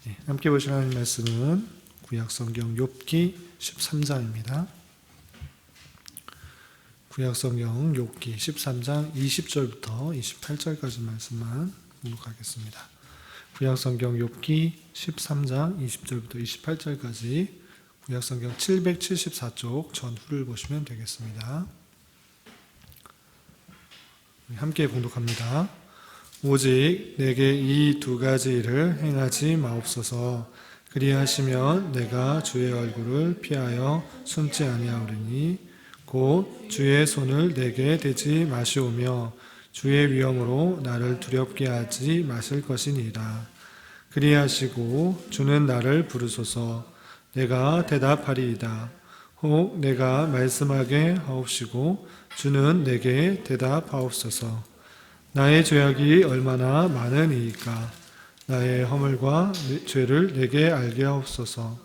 함께 보실 하나님 말씀은 구약성경 욥기 13장입니다. 구약성경 욥기 13장 20절부터 28절까지 말씀만 공독하겠습니다. 구약성경 욥기 13장 20절부터 28절까지 구약성경 774쪽 전후를 보시면 되겠습니다. 함께 공독합니다. 오직 내게 이 두 가지 일을 행하지 마옵소서. 그리하시면 내가 주의 얼굴을 피하여 숨지 아니하오리니 곧 주의 손을 내게 대지 마시오며 주의 위엄으로 나를 두렵게 하지 마실 것이니이다. 그리하시고 주는 나를 부르소서. 내가 대답하리이다. 혹 내가 말씀하게 하옵시고 주는 내게 대답하옵소서. 나의 죄악이 얼마나 많으니이까. 나의 허물과 죄를 내게 알게 하옵소서.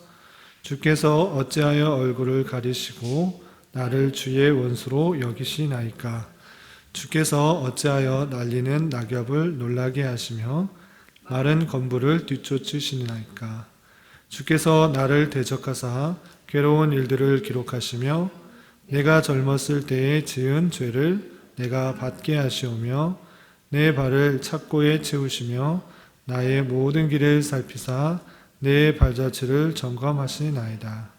주께서 어찌하여 얼굴을 가리시고 나를 주의 원수로 여기시나이까. 주께서 어찌하여 날리는 낙엽을 놀라게 하시며 마른 건부를 뒤쫓으시나이까. 주께서 나를 대적하사 괴로운 일들을 기록하시며 내가 젊었을 때에 지은 죄를 내가 받게 하시오며 내 발을 착고에 채우시며 나의 모든 길을 살피사 내 발자취를 점검하시나이다.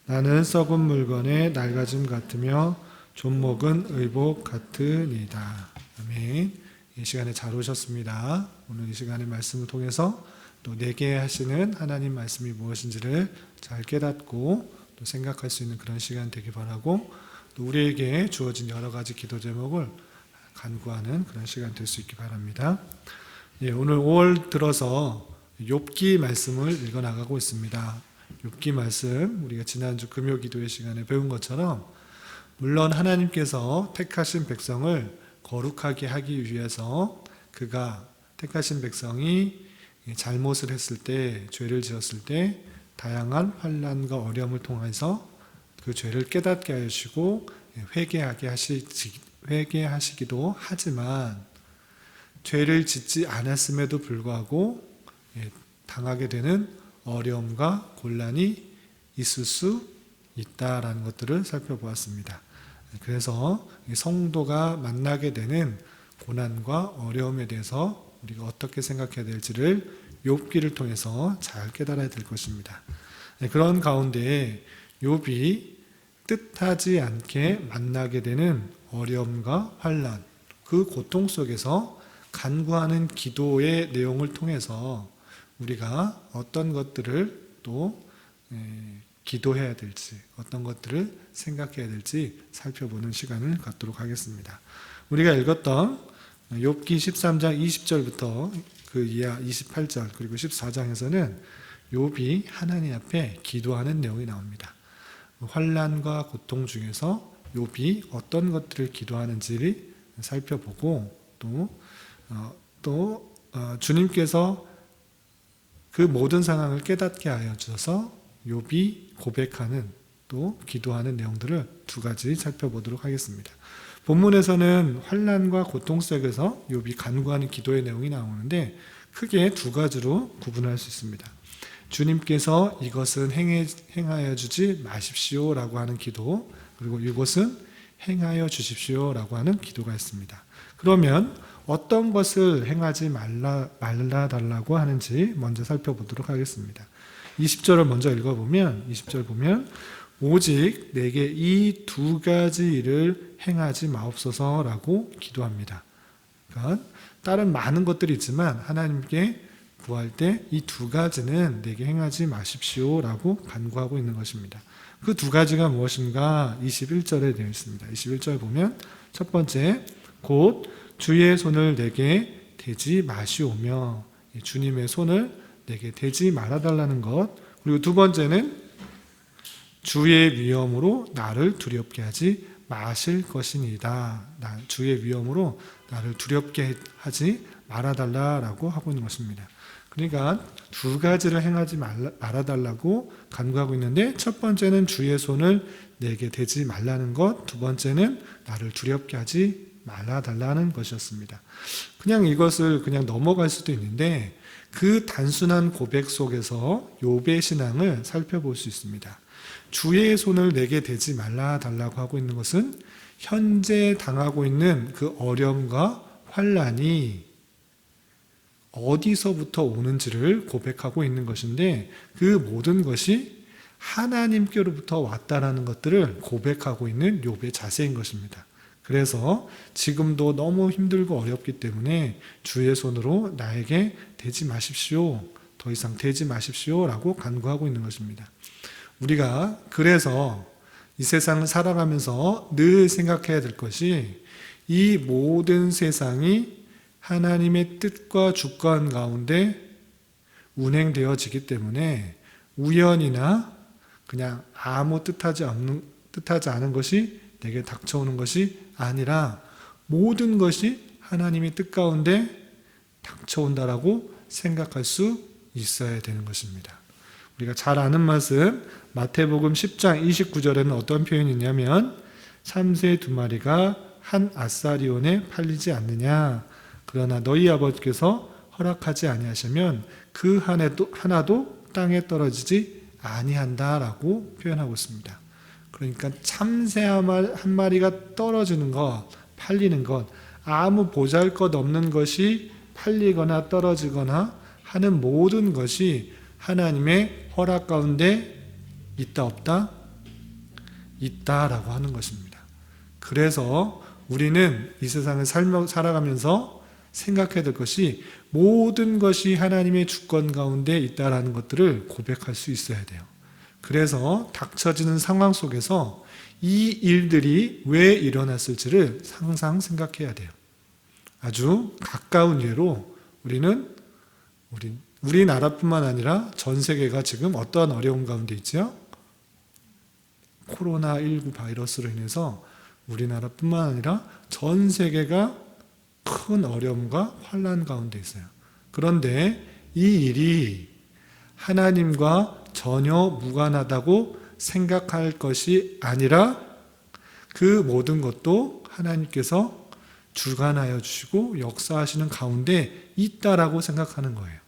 나는 썩은 물건의 낡아짐 같으며 존목은 의복 같으니이다. 아멘. 이 시간에 잘 오셨습니다. 오늘 이 시간의 말씀을 통해서 또 내게 하시는 하나님 말씀이 무엇인지를 잘 깨닫고 또 생각할 수 있는 그런 시간 되길 바라고, 또 우리에게 주어진 여러 가지 기도 제목을 간구하는 그런 시간 될 수 있기 바랍니다. 오늘 5월 들어서 욥기 말씀을 읽어 나가고 있습니다. 욥기 말씀 우리가 지난주 금요 기도회 시간에 배운 것처럼 물론 하나님께서 택하신 백성을 거룩하게 하기 위해서 그가 택하신 백성이 잘못을 했을 때, 죄를 지었을 때 다양한 환난과 어려움을 통해서 그 죄를 깨닫게 하시고 회개하시기도 하지만 죄를 짓지 않았음에도 불구하고 당하게 되는 어려움과 곤란이 있을 수 있다라는 것들을 살펴보았습니다. 그래서 성도가 만나게 되는 고난과 어려움에 대해서 우리가 어떻게 생각해야 될지를 욥기를 통해서 잘 깨달아야 될 것입니다. 그런 가운데 욥이 뜻하지 않게 만나게 되는 어려움과 환난, 그 고통 속에서 간구하는 기도의 내용을 통해서 우리가 어떤 것들을 또 기도해야 될지, 어떤 것들을 생각해야 될지 살펴보는 시간을 갖도록 하겠습니다. 우리가 읽었던 욥기 13장 20절부터 그 이하 28절 그리고 14장에서는 욥이 하나님 앞에 기도하는 내용이 나옵니다. 환난과 고통 중에서 욥이 어떤 것들을 기도하는지를 살펴보고 또 주님께서 그 모든 상황을 깨닫게 하여 주셔서 욥이 고백하는 또 기도하는 내용들을 두 가지 살펴보도록 하겠습니다. 본문에서는 환난과 고통 속에서 욥이 간구하는 기도의 내용이 나오는데 크게 두 가지로 구분할 수 있습니다. 주님께서 이것은 행하여 주지 마십시오라고 하는 기도, 그리고 이것은 행하여 주십시오라고 하는 기도가 있습니다. 그러면 어떤 것을 행하지 말라달라고 하는지 먼저 살펴보도록 하겠습니다. 20절을 먼저 읽어보면, 20절 보면 오직 내게 이 두 가지 일을 행하지 마옵소서라고 기도합니다. 그러니까 다른 많은 것들이 있지만 하나님께 구할 때 이 두 가지는 내게 행하지 마십시오라고 간구하고 있는 것입니다. 그 두 가지가 무엇인가 21절에 되어 있습니다. 21절 보면 첫 번째, 곧 주의 손을 내게 대지 마시오며, 주님의 손을 내게 대지 말아달라는 것. 그리고 두 번째는 주의 위엄으로 나를 두렵게 하지 마실 것이니이다. 주의 위엄으로 나를 두렵게 하지 말아달라고 하고 있는 것입니다. 그러니까 두 가지를 행하지 말아달라고 간구하고 있는데, 첫 번째는 주의 손을 내게 대지 말라는 것, 두 번째는 나를 두렵게 하지 말아달라는 것이었습니다. 그냥 이것을 그냥 넘어갈 수도 있는데 그 단순한 고백 속에서 욥의 신앙을 살펴볼 수 있습니다. 주의 손을 내게 대지 말라 달라고 하고 있는 것은 현재 당하고 있는 그 어려움과 환난이 어디서부터 오는지를 고백하고 있는 것인데, 그 모든 것이 하나님께로부터 왔다라는 것들을 고백하고 있는 욥의 자세인 것입니다. 그래서 지금도 너무 힘들고 어렵기 때문에 주의 손으로 나에게 대지 마십시오, 더 이상 대지 마십시오 라고 간구하고 있는 것입니다. 우리가 그래서 이 세상을 살아가면서 늘 생각해야 될 것이, 이 모든 세상이 하나님의 뜻과 주권 가운데 운행되어지기 때문에 우연이나 그냥 아무 뜻하지 않은 것이 내게 닥쳐오는 것이 아니라 모든 것이 하나님의 뜻 가운데 닥쳐온다라고 생각할 수 있어야 되는 것입니다. 우리가 잘 아는 말씀, 마태복음 10장 29절에는 어떤 표현이 있냐면, 참새 2마리가 한 아사리온에 팔리지 않느냐, 그러나 너희 아버지께서 허락하지 아니하시면 그 하나도 땅에 떨어지지 아니한다라고 표현하고 있습니다. 그러니까 참새 한 마리가 떨어지는 것, 팔리는 것, 아무 보잘것없는 것이 팔리거나 떨어지거나 하는 모든 것이 하나님의 허락 가운데 있다 없다? 있다라고 하는 것입니다. 그래서 우리는 이 세상을 살아가면서 생각해야 될 것이, 모든 것이 하나님의 주권 가운데 있다라는 것들을 고백할 수 있어야 돼요. 그래서 닥쳐지는 상황 속에서 이 일들이 왜 일어났을지를 항상 생각해야 돼요. 아주 가까운 예로 우리나라뿐만 아니라 전 세계가 지금 어떠한 어려움 가운데 있죠? 코로나19 바이러스로 인해서 우리나라뿐만 아니라 전 세계가 큰 어려움과 환난 가운데 있어요. 그런데 이 일이 하나님과 전혀 무관하다고 생각할 것이 아니라, 그 모든 것도 하나님께서 주관하여 주시고 역사하시는 가운데 있다라고 생각하는 거예요.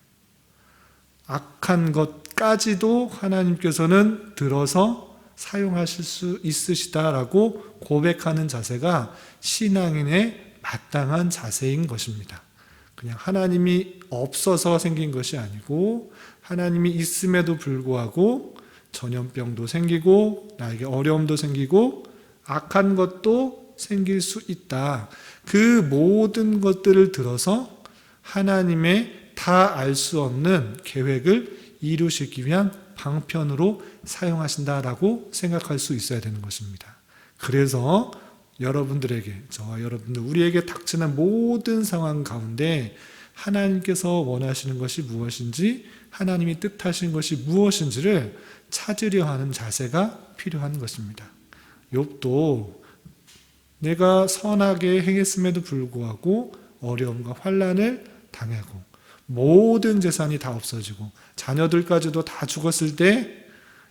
악한 것까지도 하나님께서는 들어서 사용하실 수 있으시다라고 고백하는 자세가 신앙인의 마땅한 자세인 것입니다. 그냥 하나님이 없어서 생긴 것이 아니고, 하나님이 있음에도 불구하고 전염병도 생기고 나에게 어려움도 생기고 악한 것도 생길 수 있다. 그 모든 것들을 들어서 하나님의 다 알 수 없는 계획을 이루시기 위한 방편으로 사용하신다라고 생각할 수 있어야 되는 것입니다. 그래서 여러분들에게, 저와 여러분들, 우리에게 닥치는 모든 상황 가운데 하나님께서 원하시는 것이 무엇인지, 하나님이 뜻하신 것이 무엇인지를 찾으려 하는 자세가 필요한 것입니다. 욥도 내가 선하게 행했음에도 불구하고 어려움과 환난을 당하고 모든 재산이 다 없어지고 자녀들까지도 다 죽었을 때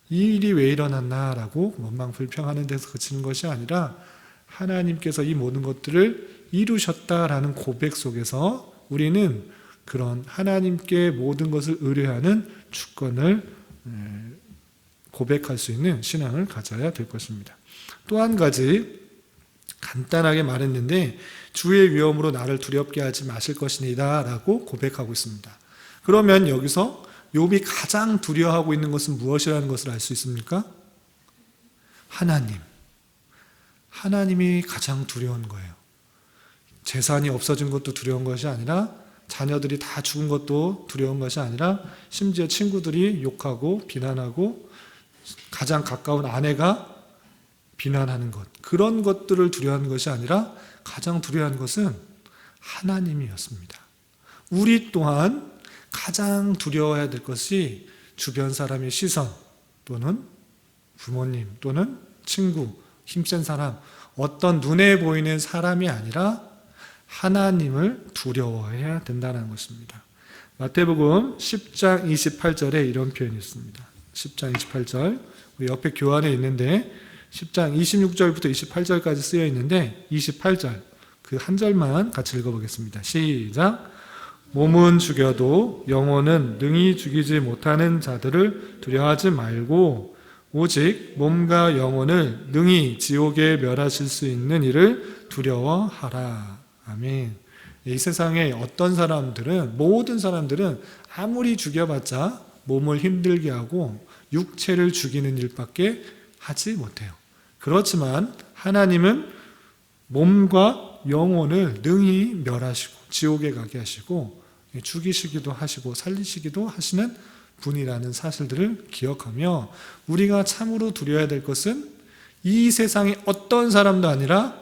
이 일이 왜 일어났나라고 원망 불평하는 데서 그치는 것이 아니라, 하나님께서 이 모든 것들을 이루셨다라는 고백 속에서 우리는 그런 하나님께 모든 것을 의뢰하는 주권을 고백할 수 있는 신앙을 가져야 될 것입니다. 또 한 가지 간단하게 말했는데, 주의 위엄으로 나를 두렵게 하지 마실 것이니다 라고 고백하고 있습니다. 그러면 여기서 욥이 가장 두려워하고 있는 것은 무엇이라는 것을 알 수 있습니까? 하나님이 가장 두려운 거예요. 재산이 없어진 것도 두려운 것이 아니라, 자녀들이 다 죽은 것도 두려운 것이 아니라, 심지어 친구들이 욕하고 비난하고 가장 가까운 아내가 비난하는 것, 그런 것들을 두려워하는 것이 아니라 가장 두려워하는 것은 하나님이었습니다. 우리 또한 가장 두려워해야 될 것이 주변 사람의 시선, 또는 부모님, 또는 친구, 힘센 사람, 어떤 눈에 보이는 사람이 아니라 하나님을 두려워해야 된다는 것입니다. 마태복음 10장 28절에 이런 표현이 있습니다. 10장 28절, 우리 옆에 교환에 있는데 10장 26절부터 28절까지 쓰여 있는데, 28절 그 한 절만 같이 읽어보겠습니다. 시작. 몸은 죽여도 영혼은 능히 죽이지 못하는 자들을 두려워하지 말고 오직 몸과 영혼을 능히 지옥에 멸하실 수 있는 이를 두려워하라. 아멘. 이 세상에 어떤 사람들은, 모든 사람들은 아무리 죽여봤자 몸을 힘들게 하고 육체를 죽이는 일밖에 하지 못해요. 그렇지만 하나님은 몸과 영혼을 능히 멸하시고 지옥에 가게 하시고 죽이시기도 하시고 살리시기도 하시는 분이라는 사실들을 기억하며 우리가 참으로 두려워야 될 것은 이 세상의 어떤 사람도 아니라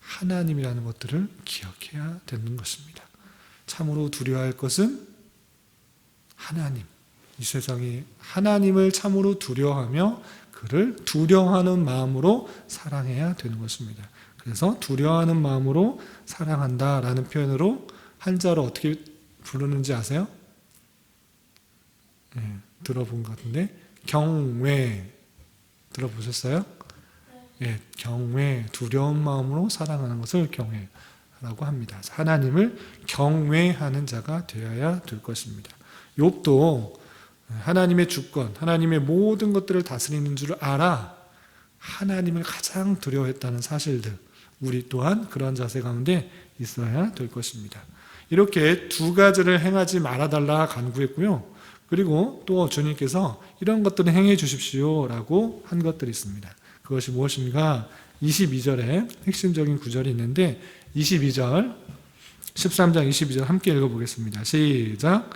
하나님이라는 것들을 기억해야 되는 것입니다. 참으로 두려워할 것은 하나님, 이 세상에 하나님을 참으로 두려워하며 그를 두려워하는 마음으로 사랑해야 되는 것입니다. 그래서 두려워하는 마음으로 사랑한다라는 표현으로 한자로 어떻게 부르는지 아세요? 네, 들어본 것 같은데 경외 들어보셨어요? 예, 경외, 두려운 마음으로 사랑하는 것을 경외라고 합니다. 하나님을 경외하는 자가 되어야 될 것입니다. 욥도 하나님의 주권, 하나님의 모든 것들을 다스리는 줄 알아 하나님을 가장 두려워했다는 사실들, 우리 또한 그런 자세 가운데 있어야 될 것입니다. 이렇게 두 가지를 행하지 말아달라 간구했고요. 그리고 또 주님께서 이런 것들을 행해 주십시오라고 한 것들이 있습니다. 그것이 무엇인가? 22절에 핵심적인 구절이 있는데 13장 22절 함께 읽어보겠습니다. 시작.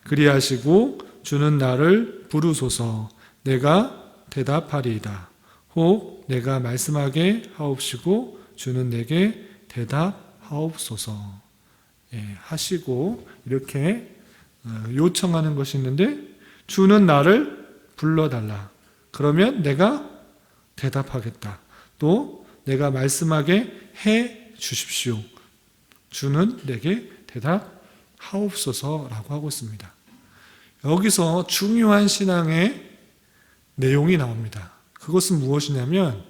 그리하시고 주는 나를 부르소서 내가 대답하리이다. 혹 내가 말씀하게 하옵시고 주는 내게 대답하옵소서. 예, 하시고 이렇게 요청하는 것이 있는데 주는 나를 불러달라. 그러면 내가 대답하겠다. 또 내가 말씀하게 해 주십시오. 주는 내게 대답하옵소서라고 하고 있습니다. 여기서 중요한 신앙의 내용이 나옵니다. 그것은 무엇이냐면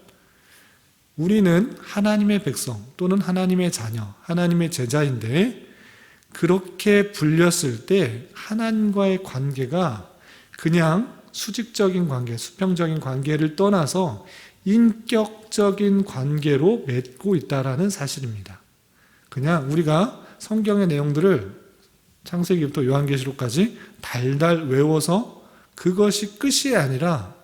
우리는 하나님의 백성 또는 하나님의 자녀, 하나님의 제자인데 그렇게 불렸을 때 하나님과의 관계가 그냥 수직적인 관계, 수평적인 관계를 떠나서 인격적인 관계로 맺고 있다는 사실입니다. 그냥 우리가 성경의 내용들을 창세기부터 요한계시록까지 달달 외워서 그것이 끝이 아니라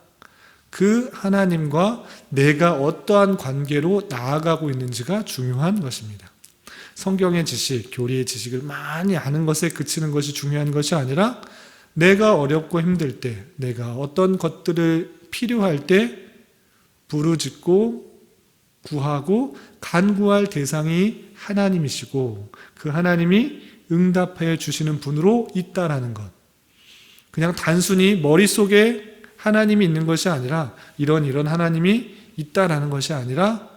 그 하나님과 내가 어떠한 관계로 나아가고 있는지가 중요한 것입니다. 성경의 지식, 교리의 지식을 많이 아는 것에 그치는 것이 중요한 것이 아니라 내가 어렵고 힘들 때, 내가 어떤 것들을 필요할 때 부르짖고 구하고 간구할 대상이 하나님이시고 그 하나님이 응답해 주시는 분으로 있다라는 것. 그냥 단순히 머릿속에 하나님이 있는 것이 아니라 이런 하나님이 있다라는 것이 아니라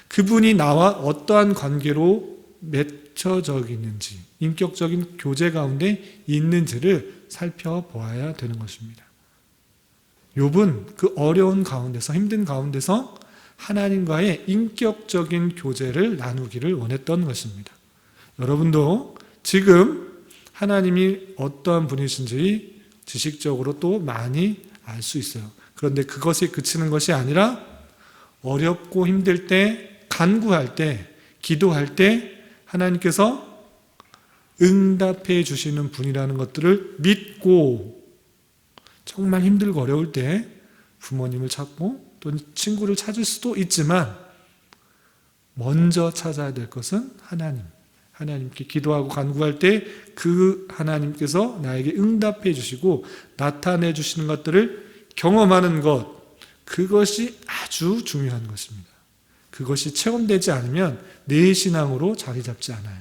그분이 나와 어떠한 관계로 맺혀져 있는지, 인격적인 교제 가운데 있는지를 살펴보아야 되는 것입니다. 욥은 그 어려운 가운데서, 힘든 가운데서 하나님과의 인격적인 교제를 나누기를 원했던 것입니다. 여러분도 지금 하나님이 어떠한 분이신지 지식적으로 또 많이 알 수 있어요. 그런데 그것에 그치는 것이 아니라 어렵고 힘들 때, 간구할 때, 기도할 때 하나님께서 응답해 주시는 분이라는 것들을 믿고 정말 힘들고 어려울 때 부모님을 찾고 또 친구를 찾을 수도 있지만 먼저 찾아야 될 것은 하나님. 하나님께 기도하고 간구할 때 그 하나님께서 나에게 응답해 주시고 나타내 주시는 것들을 경험하는 것, 그것이 아주 중요한 것입니다. 그것이 체험되지 않으면 내 신앙으로 자리 잡지 않아요.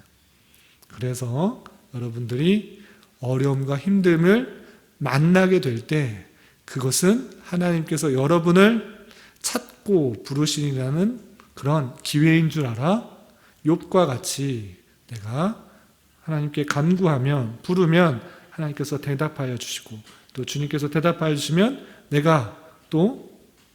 그래서 여러분들이 어려움과 힘듦을 만나게 될 때 그것은 하나님께서 여러분을 찾고 부르시리라는 그런 기회인 줄 알아. 욥과 같이 내가 하나님께 간구하면, 부르면 하나님께서 대답하여 주시고 또 주님께서 대답하여 주시면 내가 또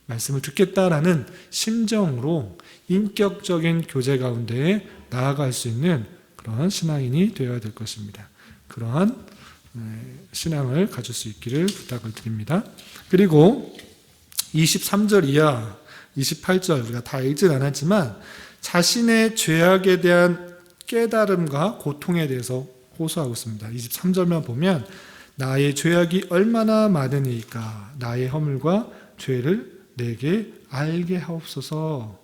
말씀을 듣겠다라는 심정으로 인격적인 교제 가운데 나아갈 수 있는 그런 신앙인이 되어야 될 것입니다. 그러한 신앙을 가질 수 있기를 부탁을 드립니다. 그리고 23절 이하 28절 우리가 다 읽진 않았지만 자신의 죄악에 대한 깨달음과 고통에 대해서 호소하고 있습니다. 23절만 보면 나의 죄악이 얼마나 많으니까 나의 허물과 죄를 내게 알게 하옵소서.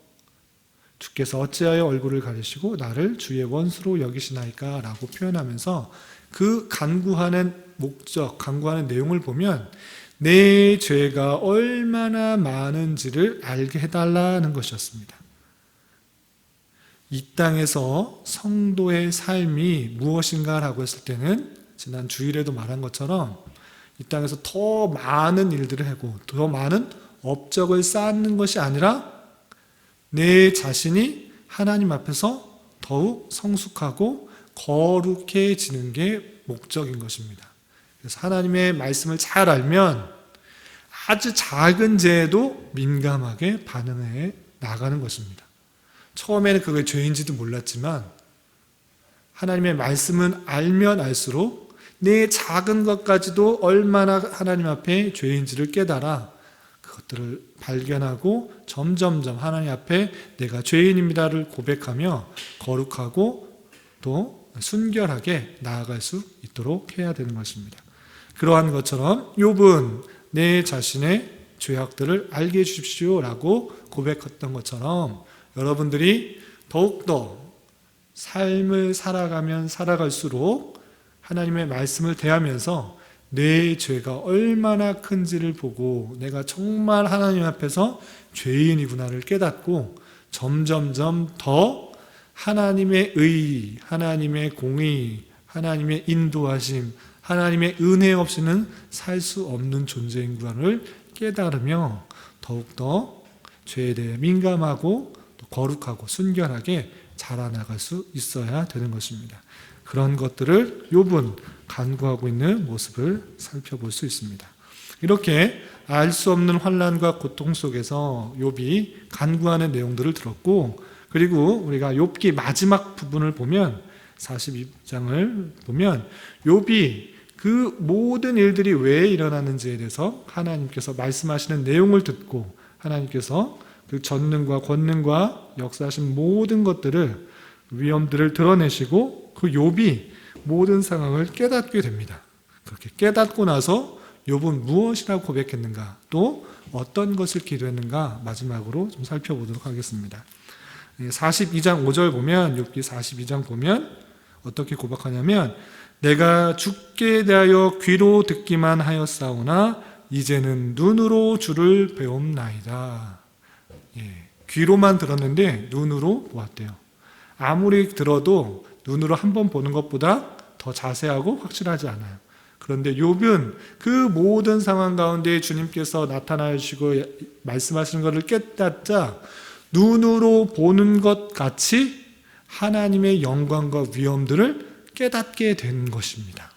주께서 어찌하여 얼굴을 가리시고 나를 주의 원수로 여기시나이까 라고 표현하면서 그 간구하는 목적, 간구하는 내용을 보면 내 죄가 얼마나 많은지를 알게 해달라는 것이었습니다. 이 땅에서 성도의 삶이 무엇인가라고 했을 때는 지난 주일에도 말한 것처럼 이 땅에서 더 많은 일들을 하고 더 많은 업적을 쌓는 것이 아니라 내 자신이 하나님 앞에서 더욱 성숙하고 거룩해지는 게 목적인 것입니다. 그래서 하나님의 말씀을 잘 알면 아주 작은 죄에도 민감하게 반응해 나가는 것입니다. 처음에는 그게 죄인지도 몰랐지만 하나님의 말씀은 알면 알수록 내 작은 것까지도 얼마나 하나님 앞에 죄인지를 깨달아 그것들을 발견하고 점점점 하나님 앞에 내가 죄인입니다를 고백하며 거룩하고 또 순결하게 나아갈 수 있도록 해야 되는 것입니다. 그러한 것처럼 욥은 내 자신의 죄악들을 알게 해주십시오 라고 고백했던 것처럼 여러분들이 더욱더 삶을 살아가면 살아갈수록 하나님의 말씀을 대하면서 내 죄가 얼마나 큰지를 보고 내가 정말 하나님 앞에서 죄인이구나를 깨닫고 점점점 더 하나님의 의, 하나님의 공의, 하나님의 인도하심, 하나님의 은혜 없이는 살 수 없는 존재인 것을 깨달으며 더욱더 죄에 대해 민감하고 또 거룩하고 순결하게 자라나갈 수 있어야 되는 것입니다. 그런 것들을 욥은 간구하고 있는 모습을 살펴볼 수 있습니다. 이렇게 알 수 없는 환난과 고통 속에서 욥이 간구하는 내용들을 들었고 그리고 우리가 욥기 마지막 부분을 보면 42장을 보면 욥이 그 모든 일들이 왜 일어나는지에 대해서 하나님께서 말씀하시는 내용을 듣고 하나님께서 그 전능과 권능과 역사하신 모든 것들을 위험들을 드러내시고 그 욥이 모든 상황을 깨닫게 됩니다. 그렇게 깨닫고 나서 욥은 무엇이라고 고백했는가 또 어떤 것을 기도했는가 마지막으로 좀 살펴보도록 하겠습니다. 42장 5절 보면 욥기 42장 보면 어떻게 고백하냐면 내가 주께 대하여 귀로 듣기만 하였사오나 이제는 눈으로 주를 배움나이다. 귀로만 들었는데 눈으로 보았대요. 아무리 들어도 눈으로 한번 보는 것보다 더 자세하고 확실하지 않아요. 그런데 욥은 그 모든 상황 가운데 주님께서 나타나시고 말씀하시는 것을 깨닫자 눈으로 보는 것 같이 하나님의 영광과 위엄들을 깨닫게 된 것입니다.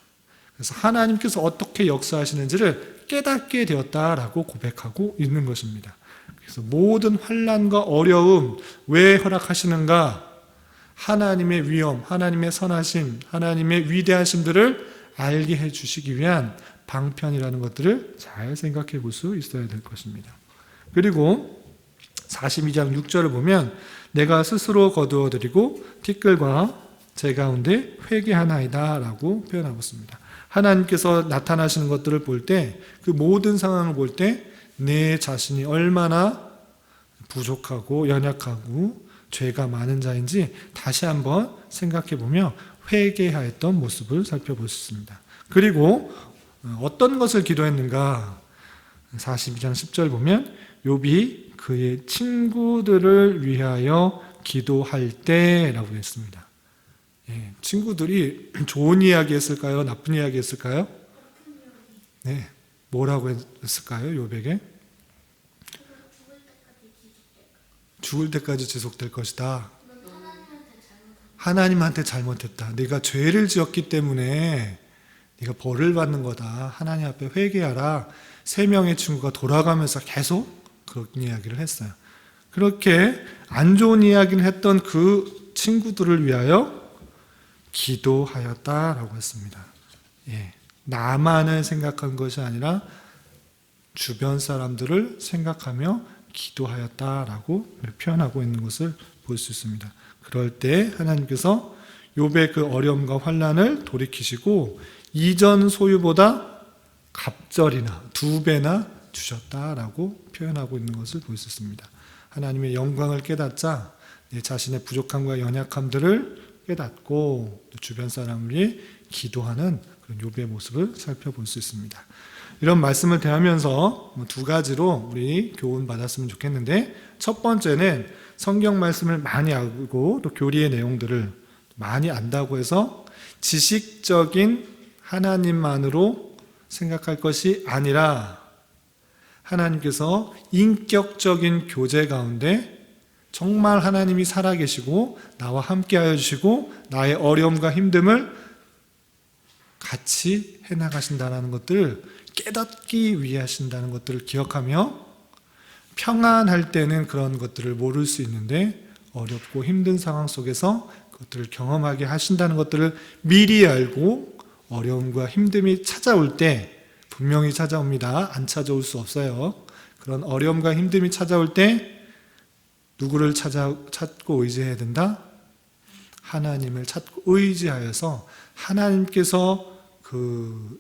그래서 하나님께서 어떻게 역사하시는지를 깨닫게 되었다라고 고백하고 있는 것입니다. 그래서 모든 환난과 어려움 왜 허락하시는가? 하나님의 위엄, 하나님의 선하심, 하나님의 위대하심들을 알게 해주시기 위한 방편이라는 것들을 잘 생각해 볼 수 있어야 될 것입니다. 그리고 42장 6절을 보면 내가 스스로 거두어드리고 티끌과 제 가운데 회개하나이다 라고 표현하고 있습니다. 하나님께서 나타나시는 것들을 볼 때 그 모든 상황을 볼 때 내 자신이 얼마나 부족하고 연약하고 죄가 많은 자인지 다시 한번 생각해 보며 회개하였던 모습을 살펴볼 수 있습니다. 그리고 어떤 것을 기도했는가? 42장 10절 보면 욥이 그의 친구들을 위하여 기도할 때라고 했습니다. 친구들이 좋은 이야기 했을까요? 나쁜 이야기 했을까요? 네, 뭐라고 했을까요? 욥에게? 죽을 때까지 지속될 것이다. 하나님한테 잘못했다. 네가 죄를 지었기 때문에 네가 벌을 받는 거다. 하나님 앞에 회개하라. 3명의 친구가 돌아가면서 계속 그런 이야기를 했어요. 그렇게 안 좋은 이야기를 했던 그 친구들을 위하여 기도하였다라고 했습니다. 예, 나만을 생각한 것이 아니라 주변 사람들을 생각하며 기도하였다라고 표현하고 있는 것을 볼 수 있습니다. 그럴 때 하나님께서 욥의 그 어려움과 환난을 돌이키시고 이전 소유보다 갑절이나 2배나 주셨다라고 표현하고 있는 것을 볼 수 있습니다. 하나님의 영광을 깨닫자 내 자신의 부족함과 연약함들을 깨닫고 주변 사람을 위해 기도하는 그런 욥의 모습을 살펴볼 수 있습니다. 이런 말씀을 대하면서 2가지로 우리 교훈 받았으면 좋겠는데, 첫 번째는 성경 말씀을 많이 알고 또 교리의 내용들을 많이 안다고 해서 지식적인 하나님만으로 생각할 것이 아니라 하나님께서 인격적인 교제 가운데 정말 하나님이 살아계시고 나와 함께하여 주시고 나의 어려움과 힘듦을 같이 해나가신다는 것들을 깨닫기 위해 하신다는 것들을 기억하며, 평안할 때는 그런 것들을 모를 수 있는데 어렵고 힘든 상황 속에서 그것들을 경험하게 하신다는 것들을 미리 알고 어려움과 힘듦이 찾아올 때, 분명히 찾아옵니다. 안 찾아올 수 없어요. 그런 어려움과 힘듦이 찾아올 때 누구를 찾고 의지해야 된다? 하나님을 찾고 의지하여서 하나님께서 그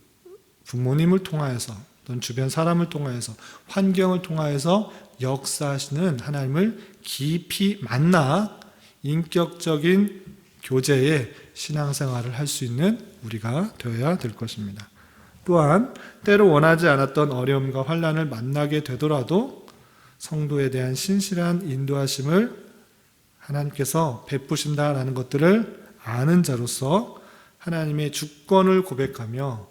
부모님을 통하여서 또는 주변 사람을 통하여서 환경을 통하여서 역사하시는 하나님을 깊이 만나 인격적인 교제의 신앙생활을 할 수 있는 우리가 되어야 될 것입니다. 또한 때로 원하지 않았던 어려움과 환난을 만나게 되더라도 성도에 대한 신실한 인도하심을 하나님께서 베푸신다라는 것들을 아는 자로서 하나님의 주권을 고백하며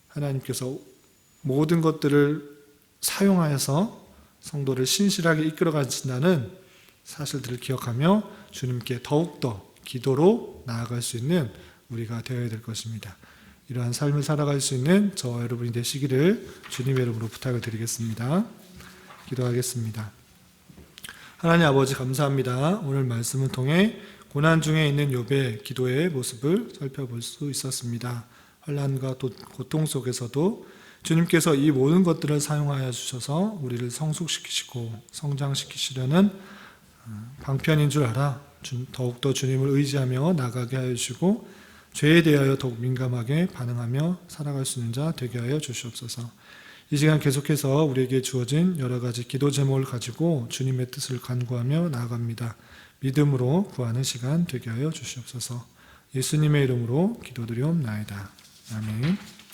하나님께서 모든 것들을 사용하여서 성도를 신실하게 이끌어 가신다는 사실들을 기억하며 주님께 더욱더 기도로 나아갈 수 있는 우리가 되어야 될 것입니다. 이러한 삶을 살아갈 수 있는 저와 여러분이 되시기를 주님의 이름으로 부탁을 드리겠습니다. 기도하겠습니다. 하나님 아버지 감사합니다. 오늘 말씀을 통해 고난 중에 있는 욥의 기도의 모습을 살펴볼 수 있었습니다. 환난과 고통 속에서도 주님께서 이 모든 것들을 사용하여 주셔서 우리를 성숙시키시고 성장시키시려는 방편인 줄 알아 더욱더 주님을 의지하며 나가게 하여 주시고 죄에 대하여 더욱 민감하게 반응하며 살아갈 수 있는 자 되게 하여 주시옵소서. 이 시간 계속해서 우리에게 주어진 여러 가지 기도 제목을 가지고 주님의 뜻을 간구하며 나아갑니다. 믿음으로 구하는 시간 되게 하여 주시옵소서. 예수님의 이름으로 기도드리옵나이다. 아멘.